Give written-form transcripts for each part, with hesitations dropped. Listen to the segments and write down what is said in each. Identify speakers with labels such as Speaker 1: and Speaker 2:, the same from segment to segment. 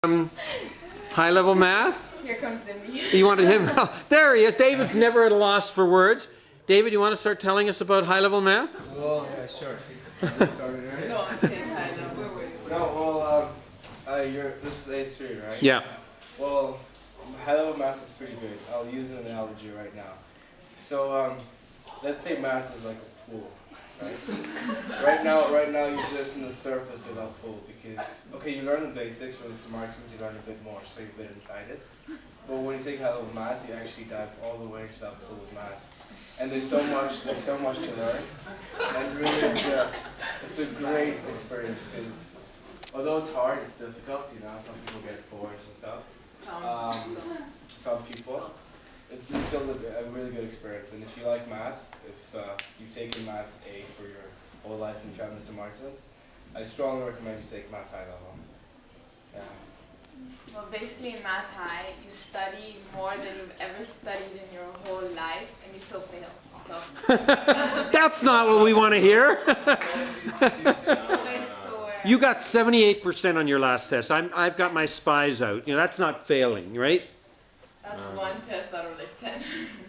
Speaker 1: High-level math?
Speaker 2: Here comes Dimmy.
Speaker 1: You wanted him? Oh, there he is. David's never at a loss for words. David, you want to start telling us about high-level math?
Speaker 3: Well, yeah, sure. Started already?
Speaker 2: Don't take high level.
Speaker 3: No, well, this is A3, right?
Speaker 1: Yeah.
Speaker 3: Well, high-level math is pretty good. I'll use an analogy right now. So, let's say math is like a pool, right? right now you're just on the surface of that pool because, okay, you learn the basics, but with Smartens you learn a bit more, so you're a bit inside it. But when you take high-level math, you actually dive all the way into that pool of math. And there's so much to learn. And really, it's a great experience because although it's hard, it's difficult. You know, some people get bored and stuff. Some people. It's still a really good experience. And if you like math, if you've taken math A for your whole life and you found Mr. Martins, I strongly recommend you take math high level. Yeah.
Speaker 2: Well, basically in Math High, you study more than you've ever studied in your whole life, and you still fail. So
Speaker 1: That's not what we want to hear.
Speaker 2: I swear.
Speaker 1: You got 78% on your last test. I've got my spies out. You know, that's not failing, right?
Speaker 2: That's one test out of like 10.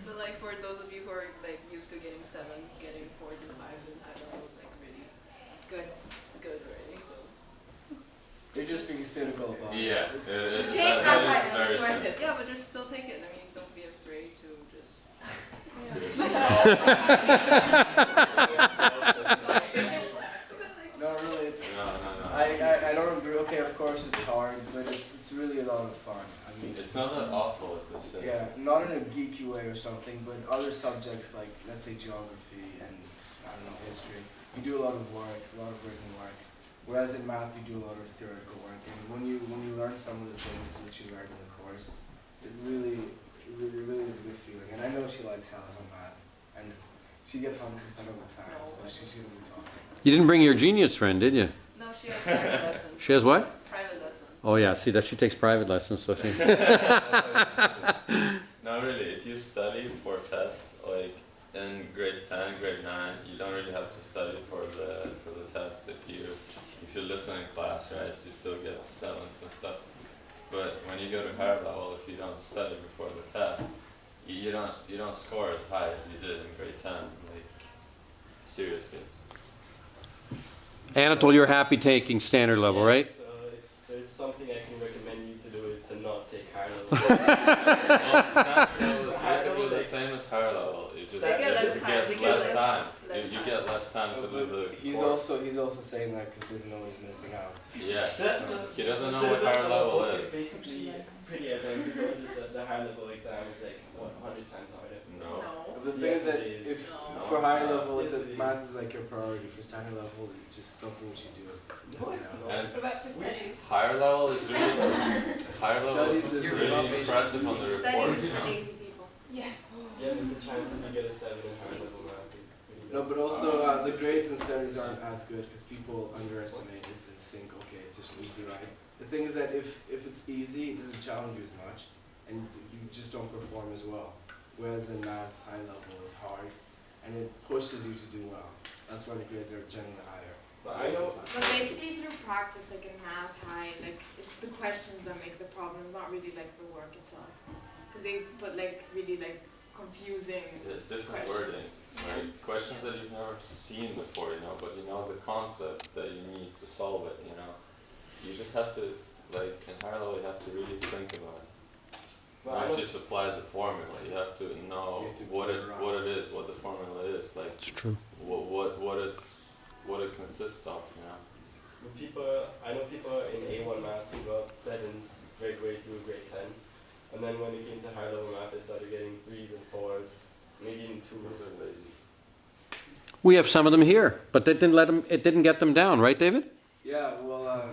Speaker 4: But like for those of you who are like used to getting 7s, getting 4s and 5s in high level is like really good already. So
Speaker 3: They're just being cynical about it.
Speaker 5: Yeah,
Speaker 2: Take Math High, it's worth it.
Speaker 4: yeah, but just still take it. I mean, don't be afraid to just.
Speaker 3: No, really, it's.
Speaker 5: No.
Speaker 3: I don't agree. Okay, of course it's hard, but it's really a lot of fun. I mean,
Speaker 5: It's not that awful as they say.
Speaker 3: yeah, not in a geeky way or something, but other subjects like, let's say, geography and, I don't know, history, you do a lot of work, a lot of written work. Whereas in math, you do a lot of theoretical work. And when you learn some of the things which you learned in the course, it really is a good feeling. And I know she likes high-level math, and she gets 100% of the time, so she shouldn't be talking.
Speaker 1: You didn't bring your genius friend, did you?
Speaker 4: No, she has private lessons.
Speaker 1: She has what?
Speaker 4: Private lessons.
Speaker 1: Oh yeah, see that she takes private lessons, so she.
Speaker 5: No, really, if you study for tests, like in grade 10, grade 9, you don't really have to study for the tests. If you listen in class, right, you still get 7s and stuff. But when you go to higher level, if you don't study before the test, you don't score as high as you did in grade 10. Like seriously.
Speaker 1: Anatole, you're happy taking standard level, right?
Speaker 6: So if there's something I can recommend you to do is to not take higher level.
Speaker 5: Well, standard level is basically the same as higher level. You just
Speaker 4: They get less
Speaker 5: you
Speaker 4: time.
Speaker 5: get
Speaker 4: They get
Speaker 5: less
Speaker 4: less-
Speaker 5: time.
Speaker 4: less
Speaker 5: You
Speaker 4: time.
Speaker 5: get less time to do the
Speaker 3: He's
Speaker 5: course.
Speaker 3: also saying that because there's no way he's missing out.
Speaker 5: Yeah. He doesn't know
Speaker 6: The
Speaker 5: what
Speaker 6: syllabus
Speaker 5: higher
Speaker 6: of our
Speaker 5: level
Speaker 6: book
Speaker 5: is.
Speaker 6: is basically pretty identical. Just the higher level exam is like, what, 100 times harder?
Speaker 5: No.
Speaker 3: But the thing is that
Speaker 6: Yes, it is.
Speaker 3: if
Speaker 4: No.
Speaker 3: for higher level,
Speaker 6: Yes,
Speaker 3: it's
Speaker 6: it is.
Speaker 3: math is like your priority. For standard level, it's just something you should do.
Speaker 6: No, it's not.
Speaker 5: And
Speaker 2: What about your studies?
Speaker 5: higher level is
Speaker 3: Studies is
Speaker 5: really impressive on the report.
Speaker 2: Studies
Speaker 5: You
Speaker 2: for
Speaker 5: know?
Speaker 2: lazy people. Yes.
Speaker 6: Yeah, but the chances you get a 7 in higher level math is pretty
Speaker 3: No,
Speaker 6: good.
Speaker 3: but also the grades and studies aren't as good because people underestimate it and think, okay, it's just an easy ride. The thing is that if it's easy, it doesn't challenge you as much, and you just don't perform as well. Whereas in math, high level, it's hard, and it pushes you to do well. That's why the grades are generally higher.
Speaker 6: But I know.
Speaker 2: But basically through practice, like in Math High, like it's the questions that make the problems, not really like the work itself. Because they put like really like confusing
Speaker 5: Yeah, different
Speaker 2: questions.
Speaker 5: wording, right? Questions that you've never seen before, you know, but you know the concept that you need to solve it, you know. You just have to, like, in higher level, you have to really think about it.
Speaker 6: But I
Speaker 5: Not
Speaker 6: know
Speaker 5: just apply the formula. You have to know
Speaker 3: You have to
Speaker 5: what
Speaker 3: play
Speaker 5: it
Speaker 3: around.
Speaker 5: is, what the formula is, like
Speaker 1: It's true.
Speaker 5: what it consists of, you know.
Speaker 6: I know people in A1 maths who got 7s grade through grade 10, and then when they came to higher level math, they started getting 3s and 4s, maybe even 2s.
Speaker 1: We have some of them here, but that didn't let them. It didn't get them down, right, David?
Speaker 3: Yeah, well,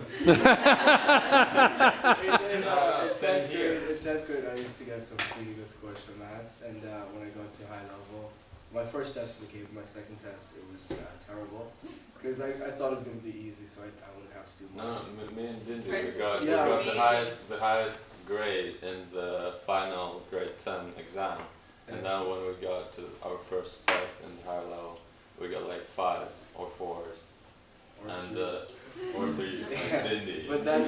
Speaker 5: Same here.
Speaker 3: in 10th grade, I used to get some pretty good scores for math, and when I got to high level, my first test was okay, but my second test, it was terrible, because I thought it was going to be easy, so I wouldn't have to do
Speaker 5: No,
Speaker 3: much.
Speaker 5: me and Dindy,
Speaker 2: First
Speaker 5: we got
Speaker 3: Yeah.
Speaker 5: the highest grade in the final grade 10 exam. And then when we got to our first test in the higher level, we got like 5s or 4s
Speaker 3: Or
Speaker 5: and
Speaker 3: twos.
Speaker 5: or 3s, like Dindy.
Speaker 3: But that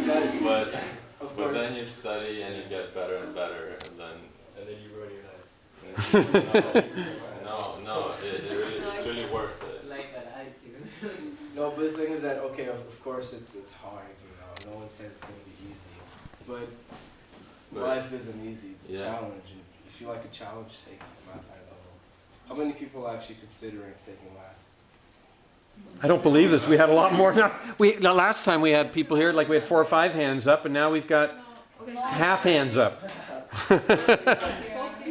Speaker 3: Of
Speaker 5: But
Speaker 3: course.
Speaker 5: then you study and you get better and better, and then
Speaker 6: And then you ruin your life.
Speaker 5: no, it's really worth it.
Speaker 7: Like that attitude.
Speaker 3: No, but the thing is that okay, of course it's hard, you know. No one says it's gonna be easy, but
Speaker 5: But-
Speaker 3: life isn't easy. It's a
Speaker 5: Yeah.
Speaker 3: challenge, and if you like a challenge, take math high level. How many people are actually considering taking math?
Speaker 1: I don't believe this. We had a lot more. Now, the last time we had people here, like we had 4 or 5 hands up, and now we've got half hands up.
Speaker 3: You're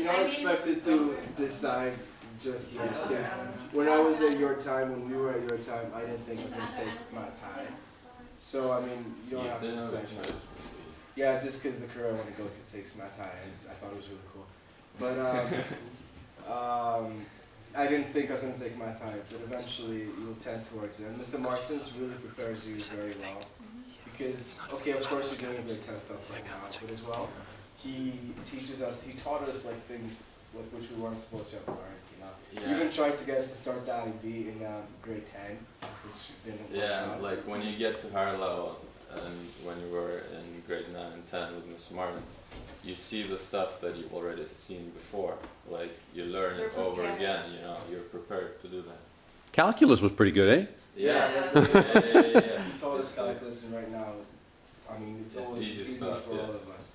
Speaker 3: not expected to decide just yet. Because when I was at your time, when we were at your time, I didn't think I was gonna take math high. So I mean, you don't have to
Speaker 5: didn't
Speaker 3: decide.
Speaker 5: have a choice.
Speaker 3: Yeah, just because the career I want to go to takes math high, and I thought it was really cool. But I didn't think I was going to take math high, but eventually you'll tend towards it. And Mr. Martins really prepares you very well. Because, okay, of course you're doing grade 10 stuff right now, but as well, he taught us like things like which we weren't supposed to have learned, you know.
Speaker 5: Yeah.
Speaker 3: Even tried to get us to start that and be in grade 10, which didn't work
Speaker 5: Yeah,
Speaker 3: out.
Speaker 5: like when you get to higher level, and when you were in grade 9 and 10 with Mr. Martins, you see the stuff that you've already seen before. Like you learn it
Speaker 2: You're
Speaker 5: over
Speaker 2: prepared.
Speaker 5: again, you know, you're prepared to do that.
Speaker 1: Calculus was pretty good, eh?
Speaker 5: Yeah.
Speaker 3: He taught us calculus, and right now, I mean, it's
Speaker 5: It's
Speaker 3: always
Speaker 5: easy
Speaker 3: easy
Speaker 5: stuff,
Speaker 3: for
Speaker 5: yeah.
Speaker 3: all of us.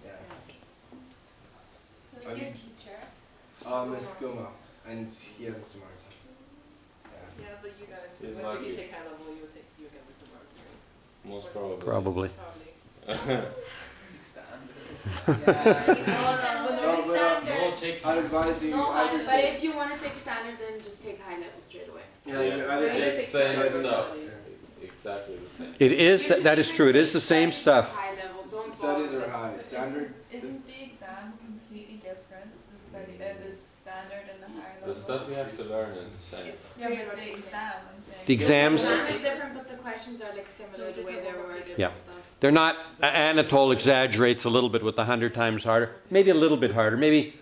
Speaker 3: Yeah.
Speaker 4: Who's
Speaker 3: I
Speaker 4: your
Speaker 3: mean-
Speaker 4: teacher?
Speaker 3: Miss Guma, and he has Mr. Martins. Yeah.
Speaker 4: Yeah, but you guys,
Speaker 5: He's
Speaker 4: if
Speaker 5: lucky.
Speaker 4: you take high level, you get Mr. Martin, right?
Speaker 5: Most probably.
Speaker 1: Probably.
Speaker 4: Probably.
Speaker 3: I'd advise you either
Speaker 2: But if you want to take standard, then just take high level straight away.
Speaker 3: yeah, you either
Speaker 4: Yeah.
Speaker 3: take
Speaker 5: It's the same
Speaker 3: standard-
Speaker 5: stuff.
Speaker 3: Yeah.
Speaker 5: Exactly the same.
Speaker 1: It is, that is true. It is the same stuff.
Speaker 2: High level, don't
Speaker 3: Studies
Speaker 2: bother
Speaker 3: are
Speaker 2: with-
Speaker 3: high. Standard.
Speaker 8: Isn't the exam completely different? The standard and the higher level?
Speaker 5: The stuff you have to learn is the same.
Speaker 2: It's
Speaker 8: Yeah,
Speaker 2: pretty
Speaker 8: but
Speaker 2: much
Speaker 8: the
Speaker 2: the same.
Speaker 8: exam, I'm saying.
Speaker 1: The exams,
Speaker 2: The exam is different, but the questions are like similar,
Speaker 4: No,
Speaker 2: the
Speaker 4: just
Speaker 2: way
Speaker 4: have
Speaker 2: they're
Speaker 4: one
Speaker 2: worded
Speaker 1: Yeah.
Speaker 2: and stuff.
Speaker 1: they're not, Anatole exaggerates a little bit with the 100 times harder. Maybe a little bit harder, maybe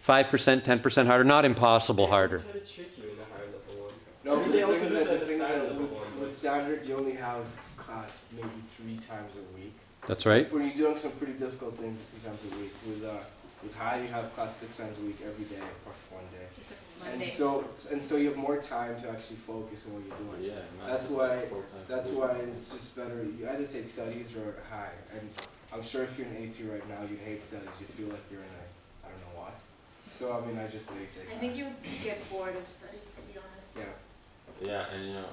Speaker 1: 5%, 10% harder, not impossible harder.
Speaker 6: Try to trick you in the higher level one.
Speaker 3: No, but
Speaker 6: Maybe
Speaker 3: the
Speaker 6: they
Speaker 3: thing
Speaker 6: also
Speaker 3: is
Speaker 6: just
Speaker 3: that the thing is
Speaker 6: understand
Speaker 3: that
Speaker 6: level
Speaker 3: with,
Speaker 6: one,
Speaker 3: with
Speaker 6: but-
Speaker 3: standard, you only have class maybe 3 times a week.
Speaker 1: That's right.
Speaker 3: When you're doing some pretty difficult things 3 times a week, with high you have class 6 times a week every day apart from one day. And so you have more time to actually focus on what you're doing.
Speaker 5: Yeah.
Speaker 3: That's
Speaker 5: math
Speaker 3: why-
Speaker 5: is 4 times
Speaker 3: That's
Speaker 5: a week.
Speaker 3: why it's just better. You either take studies or high. And I'm sure if you're in A3 right now, you'd hate studies. You feel like you're in a, I don't know what. So I mean, I just say take
Speaker 2: I
Speaker 3: high.
Speaker 2: think you would get bored of studies, to be honest.
Speaker 3: Yeah.
Speaker 5: Yeah, and you know.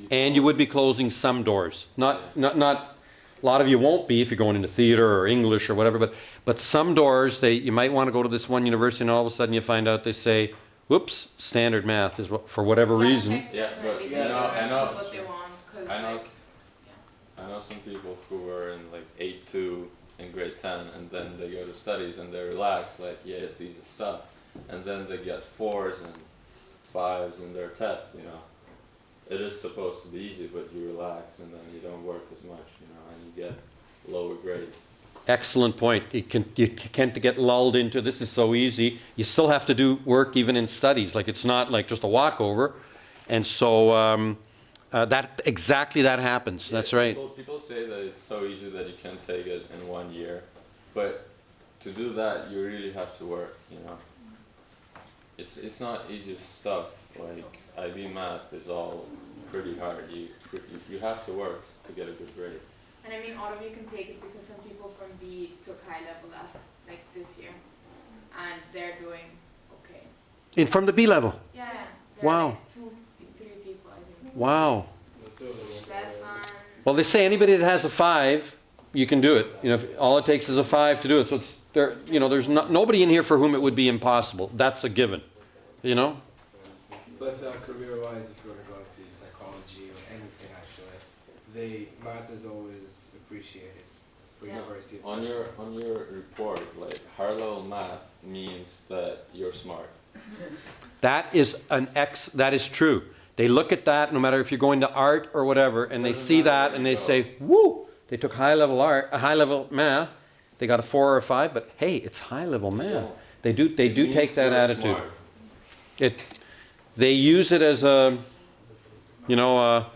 Speaker 1: And you would be closing some doors. Not, a lot of you won't be if you're going into theater or English or whatever, but some doors, you might want to go to this one university and all of a sudden you find out they say, whoops, standard math is what, for whatever reason.
Speaker 5: Yeah, but
Speaker 2: Definitely,
Speaker 3: you
Speaker 2: they
Speaker 3: know,
Speaker 2: know
Speaker 5: I know-
Speaker 2: what they want, 'cause,
Speaker 5: I know,
Speaker 2: like,
Speaker 5: I know some people who were in like 8-2 in grade 10 and then they go to studies and they're relaxed, like, yeah, it's easy stuff. And then they get 4s and 5s in their tests, you know. It is supposed to be easy, but you relax and then you don't work as much, you know, and you get lower grades.
Speaker 1: Excellent point. You can't get lulled into this is so easy. You still have to do work even in studies. Like it's not like just a walkover. And so exactly that happens.
Speaker 5: Yeah,
Speaker 1: That's right.
Speaker 5: People say that it's so easy that you can take it in 1 year, but to do that you really have to work, you know. It's not easy stuff. Like IB math is all pretty hard. You have to work to get a good grade.
Speaker 2: and I mean, all of you can take it because some people from B took high level like this year, and they're doing okay.
Speaker 1: From the B level.
Speaker 2: Yeah, there are
Speaker 1: Wow.
Speaker 2: like 2-3 people, I think.
Speaker 1: Wow.
Speaker 6: The two of them went
Speaker 2: Stefan.
Speaker 1: Well, they say anybody that has a 5, you can do it. You know, all it takes is a 5 to do it. So it's there. You know, there's nobody in here for whom it would be impossible. That's a given. You know.
Speaker 3: Plus, career-wise, if you want to go into psychology or anything, actually, math is always appreciated for
Speaker 2: Yeah.
Speaker 3: university.
Speaker 5: On your report, like higher level math means that you're smart.
Speaker 1: That is true. They look at that no matter if you're going to art or whatever, and they
Speaker 5: Doesn't
Speaker 1: see
Speaker 5: matter
Speaker 1: that
Speaker 5: where
Speaker 1: and
Speaker 5: you
Speaker 1: they
Speaker 5: go.
Speaker 1: say, woo, they took high level math, they got a 4 or a 5, but hey, it's high level math. They do
Speaker 5: It
Speaker 1: take
Speaker 5: means
Speaker 1: that
Speaker 5: you're
Speaker 1: attitude.
Speaker 5: smart.
Speaker 1: They use it as a, you know,